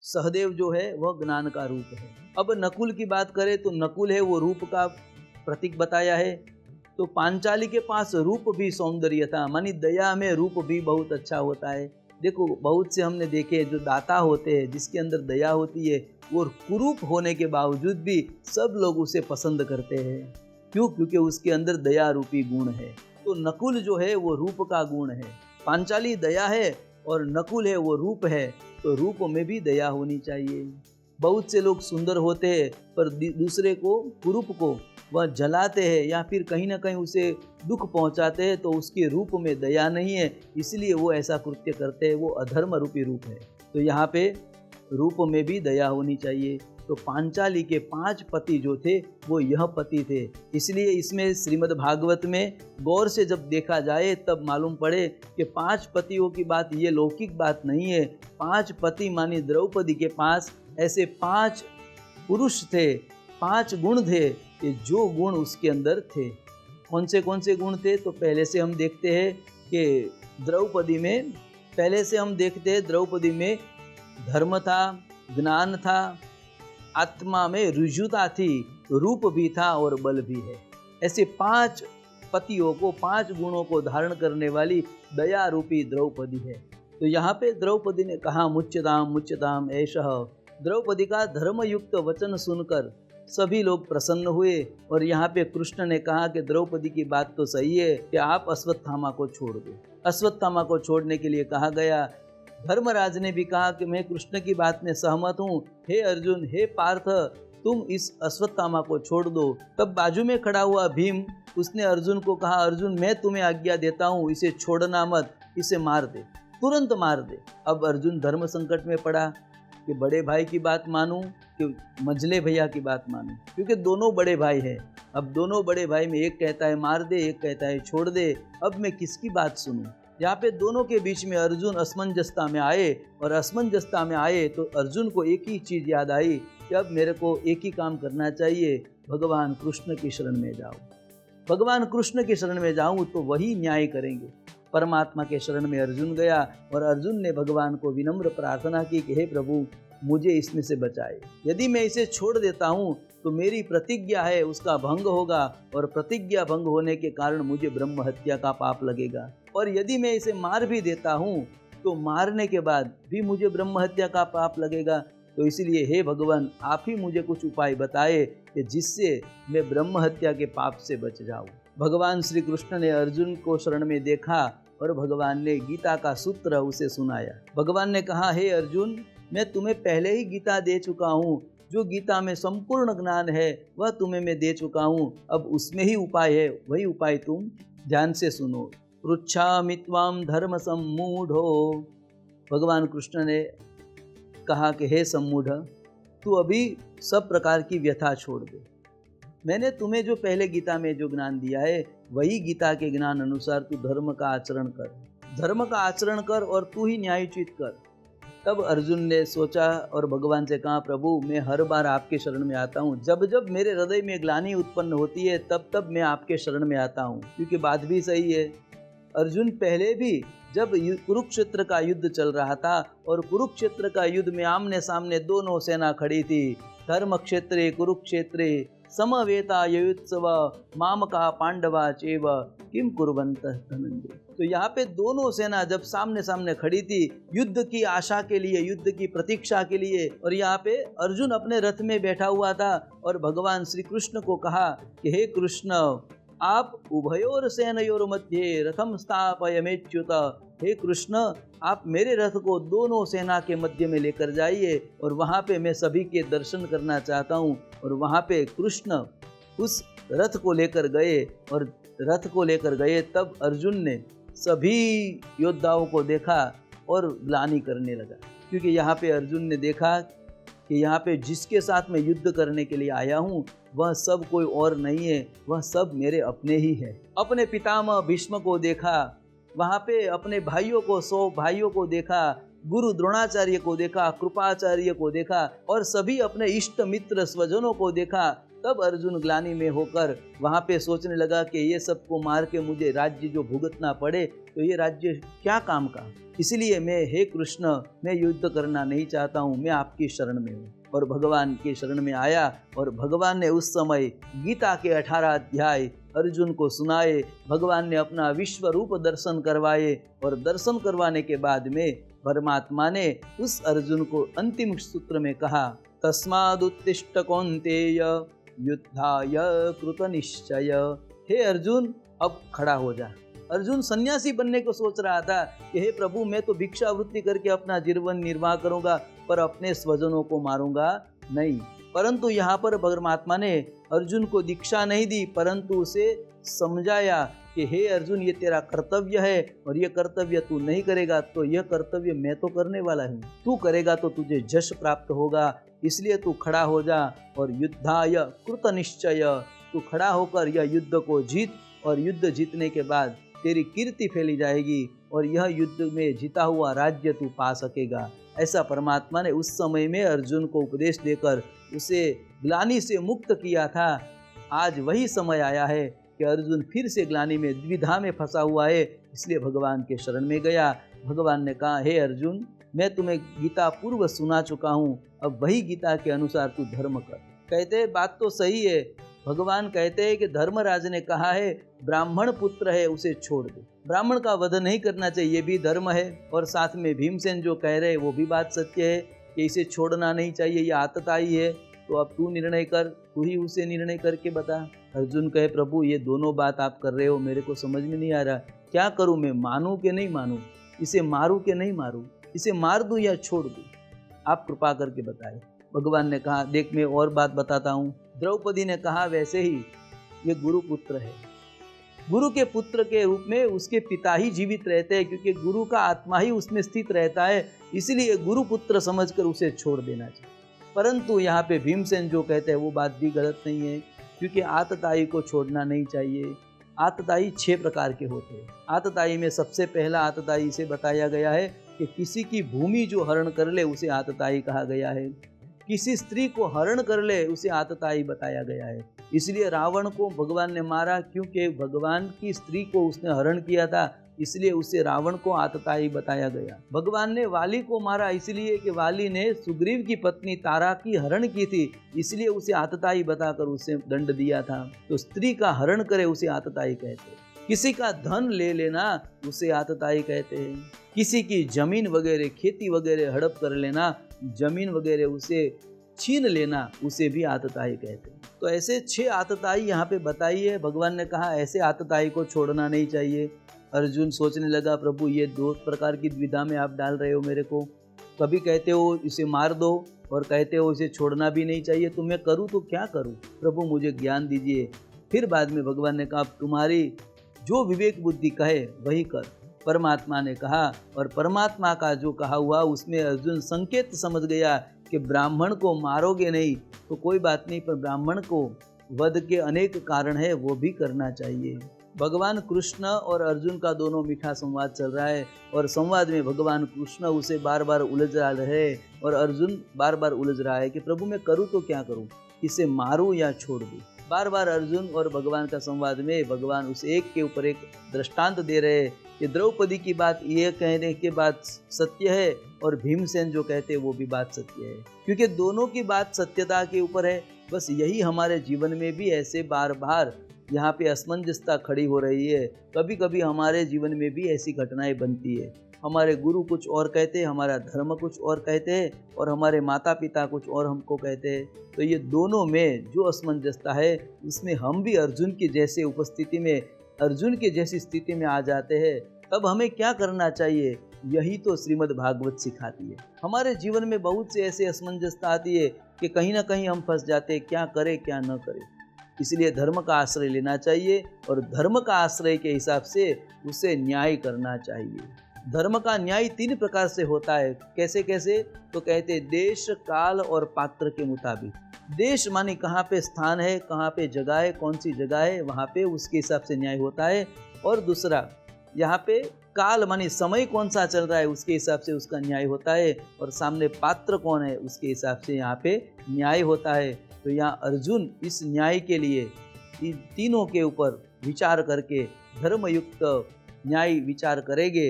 सहदेव जो है वह ज्ञान का रूप है। अब नकुल की बात करें तो नकुल है वो रूप का प्रतीक बताया है। तो पांचाली के पास रूप भी सौंदर्य था, मानी दया में रूप भी बहुत अच्छा होता है। देखो बहुत से हमने देखे जो दाता होते हैं जिसके अंदर दया होती है, वो कुरूप होने के बावजूद भी सब लोग उसे पसंद करते हैं। क्यों? क्योंकि उसके अंदर दया रूपी गुण है। तो नकुल जो है वो रूप का गुण है। पांचाली दया है और नकुल है वो रूप है, तो रूप में भी दया होनी चाहिए। बहुत से लोग सुंदर होते हैं पर दूसरे को, कुरूप को वह जलाते हैं या फिर कहीं ना कहीं उसे दुख पहुंचाते हैं, तो उसके रूप में दया नहीं है, इसलिए वो ऐसा कृत्य करते हैं, वो अधर्म रूपी रूप है। तो यहाँ पे रूप में भी दया होनी चाहिए। तो पांचाली के 5 पति जो थे वो यह पति थे। इसलिए इसमें श्रीमद् भागवत में गौर से जब देखा जाए तब मालूम पड़े कि 5 पतियों की बात ये लौकिक बात नहीं है। 5 पति मानी द्रौपदी के पास ऐसे 5 पुरुष थे, 5 गुण थे कि जो गुण उसके अंदर थे। कौन से गुण थे? तो पहले से हम देखते हैं कि द्रौपदी में धर्म था, ज्ञान था, आत्मा में रुजुता थी, रूप भी था और बल भी है। ऐसे 5 पतियों को, 5 गुणों को धारण करने वाली दया रूपी द्रौपदी है। तो यहाँ पे द्रौपदी ने कहा मुच्यताम ऐशः। द्रौपदी का धर्मयुक्त वचन सुनकर सभी लोग प्रसन्न हुए। और यहाँ पे कृष्ण ने कहा कि द्रौपदी की बात तो सही है कि आप अश्वत्थामा को छोड़ दो। अश्वत्थामा को छोड़ने के लिए कहा गया। धर्मराज ने भी कहा कि मैं कृष्ण की बात में सहमत हूँ, हे अर्जुन, हे पार्थ, तुम इस अश्वत्थामा को छोड़ दो। तब बाजू में खड़ा हुआ भीम, उसने अर्जुन को कहा, अर्जुन मैं तुम्हें आज्ञा देता हूँ, इसे छोड़ना मत, इसे मार दे, तुरंत मार दे। अब अर्जुन धर्म संकट में पड़ा कि बड़े भाई की बात मानूं कि मंझले भैया की बात मानूं, क्योंकि दोनों बड़े भाई हैं। अब दोनों बड़े भाई में एक कहता है मार दे, एक कहता है छोड़ दे। अब मैं किसकी बात सुनूं? यहाँ पे दोनों के बीच में अर्जुन असमंजसता में आए। और असमंजसता में आए तो अर्जुन को एक ही चीज़ याद आई कि अब मेरे को एक ही काम करना चाहिए, भगवान कृष्ण की शरण में जाओ। भगवान कृष्ण की शरण में जाऊं तो वही न्याय करेंगे। परमात्मा के शरण में अर्जुन गया और अर्जुन ने भगवान को विनम्र प्रार्थना की कि हे प्रभु, मुझे इसमें से बचाए। यदि मैं इसे छोड़ देता हूँ तो मेरी प्रतिज्ञा है उसका भंग होगा, और प्रतिज्ञा भंग होने के कारण मुझे ब्रह्म हत्या का पाप लगेगा। और यदि मैं इसे मार भी देता हूँ तो मारने के बाद भी मुझे ब्रह्म हत्या का पाप लगेगा। तो इसलिए हे भगवान, आप ही मुझे कुछ उपाय बताए कि जिससे मैं ब्रह्म हत्या के पाप से बच जाऊँ। भगवान श्री कृष्ण ने अर्जुन को शरण में देखा और भगवान ने गीता का सूत्र उसे सुनाया। भगवान ने कहा, हे अर्जुन, मैं तुम्हें पहले ही गीता दे चुका हूँ। जो गीता में संपूर्ण ज्ञान है वह तुम्हें मैं दे चुका हूँ। अब उसमें ही उपाय है, वही उपाय तुम ध्यान से सुनो। पृच्छामि त्वां धर्म सम्मूढ़ो। भगवान कृष्ण ने कहा कि हे सम्मूढ़, तू अभी सब प्रकार की व्यथा छोड़ दे। मैंने तुम्हें जो पहले गीता में जो ज्ञान दिया है वही गीता के ज्ञान अनुसार तू धर्म का आचरण कर, धर्म का आचरण कर और तू ही न्यायोचित कर। तब अर्जुन ने सोचा और भगवान से कहा, प्रभु मैं हर बार आपके शरण में आता हूँ। जब जब मेरे हृदय में ग्लानि उत्पन्न होती है तब तब मैं आपके शरण में आता हूँ। क्योंकि बात भी सही है, अर्जुन पहले भी जब कुरुक्षेत्र का युद्ध चल रहा था और कुरुक्षेत्र का युद्ध में आमने सामने दोनों सेना खड़ी थी, धर्म क्षेत्रे कुरुक्षेत्रे समवेता युत्सव मामका पांडवा चेव किम कुर्वन्तः धनंजय। तो यहाँ पे दोनों सेना जब सामने सामने खड़ी थी युद्ध की आशा के लिए, युद्ध की प्रतीक्षा के लिए, और यहाँ पे अर्जुन अपने रथ में बैठा हुआ था और भगवान श्री कृष्ण को कहा कि हे कृष्ण, आप उभयोर सेनयोर मध्ये रथम स्थापयमेच्युत। हे कृष्ण, आप मेरे रथ को दोनों सेना के मध्य में लेकर जाइए और वहाँ पे मैं सभी के दर्शन करना चाहता हूँ। और वहाँ पे कृष्ण उस रथ को लेकर गए और रथ को लेकर गए। तब अर्जुन ने सभी योद्धाओं को देखा और ग्लानि करने लगा, क्योंकि यहाँ पे अर्जुन ने देखा कि यहाँ पे जिसके साथ मैं युद्ध करने के लिए आया हूँ वह सब कोई और नहीं है, वह सब मेरे अपने ही है। अपने पितामह भीष्म को देखा, वहाँ पे अपने भाइयों को, 100 भाइयों को देखा, गुरु द्रोणाचार्य को देखा, कृपाचार्य को देखा और सभी अपने इष्ट मित्र स्वजनों को देखा तब अर्जुन ग्लानि में होकर वहाँ पे सोचने लगा कि ये सबको मार के मुझे राज्य जो भुगतना पड़े तो ये राज्य क्या काम का। इसलिए मैं, हे कृष्ण, मैं युद्ध करना नहीं चाहता हूँ, मैं आपकी शरण में हूँ। और भगवान की शरण में आया और भगवान ने उस समय गीता के 18 अध्याय अर्जुन को सुनाए। भगवान ने अपना विश्व रूप दर्शन करवाए और दर्शन करवाने के बाद में परमात्मा ने उस अर्जुन को अंतिम सूत्र में कहा, तस्मादुत्तिष्ठ कौन्तेय युद्धाय कृत निश्चय। हे अर्जुन, अब खड़ा हो जा। अर्जुन सन्यासी बनने को सोच रहा था कि हे प्रभु, मैं तो भिक्षावृत्ति करके अपना जीवन निर्वाह करूंगा, पर अपने स्वजनों को मारूंगा नहीं। परंतु यहाँ पर परमात्मा ने अर्जुन को दीक्षा नहीं दी, परंतु उसे समझाया कि हे अर्जुन, ये तेरा कर्तव्य है और ये कर्तव्य तू नहीं करेगा तो यह कर्तव्य मैं तो करने वाला हूँ, तू करेगा तो तुझे यश प्राप्त होगा। इसलिए तू खड़ा हो जा और युद्धाय कृत निश्चय, तू खड़ा होकर यह युद्ध को जीत और युद्ध जीतने के बाद तेरी कीर्ति फैली जाएगी और यह युद्ध में जीता हुआ राज्य तू पा सकेगा। ऐसा परमात्मा ने उस समय में अर्जुन को उपदेश देकर उसे ग्लानि से मुक्त किया था। आज वही समय आया है कि अर्जुन फिर से ग्लानि में द्विधा में फंसा हुआ है, इसलिए भगवान के शरण में गया। भगवान ने कहा, हे अर्जुन, मैं तुम्हें गीता पूर्व सुना चुका हूँ, अब वही गीता के अनुसार तू धर्म कर। कहते बात तो सही है। भगवान कहते हैं कि धर्मराज ने कहा है ब्राह्मण पुत्र है उसे छोड़ दे, ब्राह्मण का वध नहीं करना चाहिए, ये भी धर्म है। और साथ में भीमसेन जो कह रहे हैं वो भी बात सत्य है कि इसे छोड़ना नहीं चाहिए, ये आतताई है। तो अब तू निर्णय कर, तू ही उसे निर्णय करके बता। अर्जुन कहे, प्रभु ये दोनों बात आप कर रहे हो, मेरे को समझ में नहीं आ रहा, क्या करूँ मैं, मानूं कि नहीं मानूं, इसे मारूं कि नहीं मारूं, इसे मार दूं या छोड़ दूं, आप कृपा करके बताए। भगवान ने कहा, देख मैं और बात बताता हूँ। द्रौपदी ने कहा, वैसे ही ये गुरु पुत्र है, गुरु के पुत्र के रूप में उसके पिता ही जीवित रहते हैं, क्योंकि गुरु का आत्मा ही उसमें स्थित रहता है, इसलिए गुरु पुत्र समझकर उसे छोड़ देना चाहिए। परंतु यहाँ पे भीमसेन जो कहते हैं वो बात भी गलत नहीं है, क्योंकि आतताई को छोड़ना नहीं चाहिए। आतताई 6 प्रकार के होते हैं। आतताई में सबसे पहला आतताई इसे बताया गया है कि किसी की भूमि जो हरण कर ले उसे आतताई कहा गया है। किसी स्त्री को हरण कर ले उसे आतताई बताया गया है। इसलिए रावण को भगवान ने मारा, क्योंकि भगवान की स्त्री को उसने हरण किया था, इसलिए उसे रावण को आतताई बताया गया। भगवान ने वाली को मारा इसलिए कि वाली ने सुग्रीव की पत्नी तारा की हरण की थी, इसलिए उसे आतताई बताकर उसे दंड दिया था। तो स्त्री का हरण करे उसे आतताई कहते हैं। किसी का धन ले लेना उसे आतताई कहते हैं। किसी की जमीन वगैरह, खेती वगैरह हड़प कर लेना, जमीन वगैरह उसे छीन लेना, उसे भी आतताई कहते हैं। तो ऐसे 6 आतताई यहाँ पे बताई है। भगवान ने कहा ऐसे आतताई को छोड़ना नहीं चाहिए। अर्जुन सोचने लगा, प्रभु ये 2 प्रकार की द्विधा में आप डाल रहे हो मेरे को, कभी कहते हो इसे मार दो और कहते हो इसे छोड़ना भी नहीं चाहिए, तो मैं करूँ तो क्या करूँ, प्रभु मुझे ज्ञान दीजिए। फिर बाद में भगवान ने कहा, तुम्हारी जो विवेक बुद्धि कहे वही कर। परमात्मा ने कहा, और परमात्मा का जो कहा हुआ उसमें अर्जुन संकेत समझ गया कि ब्राह्मण को मारोगे नहीं तो कोई बात नहीं, पर ब्राह्मण को वध के अनेक कारण है, वो भी करना चाहिए। भगवान कृष्ण और अर्जुन का दोनों मीठा संवाद चल रहा है, और संवाद में भगवान कृष्ण उसे बार बार उलझ रहे और अर्जुन बार बार उलझ रहा है कि प्रभु मैं करूँ तो क्या करूँ, इसे मारूँ या छोड़ दूँ। बार बार अर्जुन और भगवान का संवाद में भगवान उस एक के ऊपर एक दृष्टांत दे रहे हैं कि द्रौपदी की बात ये कहने के बात सत्य है और भीमसेन जो कहते हैं वो भी बात सत्य है, क्योंकि दोनों की बात सत्यता के ऊपर है। बस यही हमारे जीवन में भी ऐसे बार बार यहाँ पे असमंजसता खड़ी हो रही है। कभी कभी हमारे जीवन में भी ऐसी घटनाएं बनती है, हमारे गुरु कुछ और कहते हैं, हमारा धर्म कुछ और कहते हैं, और हमारे माता पिता कुछ और हमको कहते हैं। तो ये दोनों में जो असमंजसता है उसमें हम भी अर्जुन की जैसे उपस्थिति में, अर्जुन की जैसी स्थिति में आ जाते हैं। तब हमें क्या करना चाहिए, यही तो श्रीमद् भागवत सिखाती है। हमारे जीवन में बहुत से ऐसे असमंजसता आती है कि कहीं ना कहीं हम फंस जाते हैं, क्या करें क्या न करें। इसलिए धर्म का आश्रय लेना चाहिए और धर्म का आश्रय के हिसाब से उसे न्याय करना चाहिए। धर्म का न्याय 3 प्रकार से होता है। कैसे कैसे, तो कहते हैं देश, काल और पात्र के मुताबिक। देश माने कहाँ पे स्थान है, कहाँ पे जगह है, कौन सी जगह है, वहाँ पे उसके हिसाब से न्याय होता है। और दूसरा यहाँ पे काल माने समय कौन सा चल रहा है, उसके हिसाब से उसका न्याय होता है। और सामने पात्र कौन है, उसके हिसाब से यहाँ पे न्याय होता है। तो यहाँ अर्जुन इस न्याय के लिए इन तीनों के ऊपर विचार करके धर्मयुक्त न्याय विचार करेंगे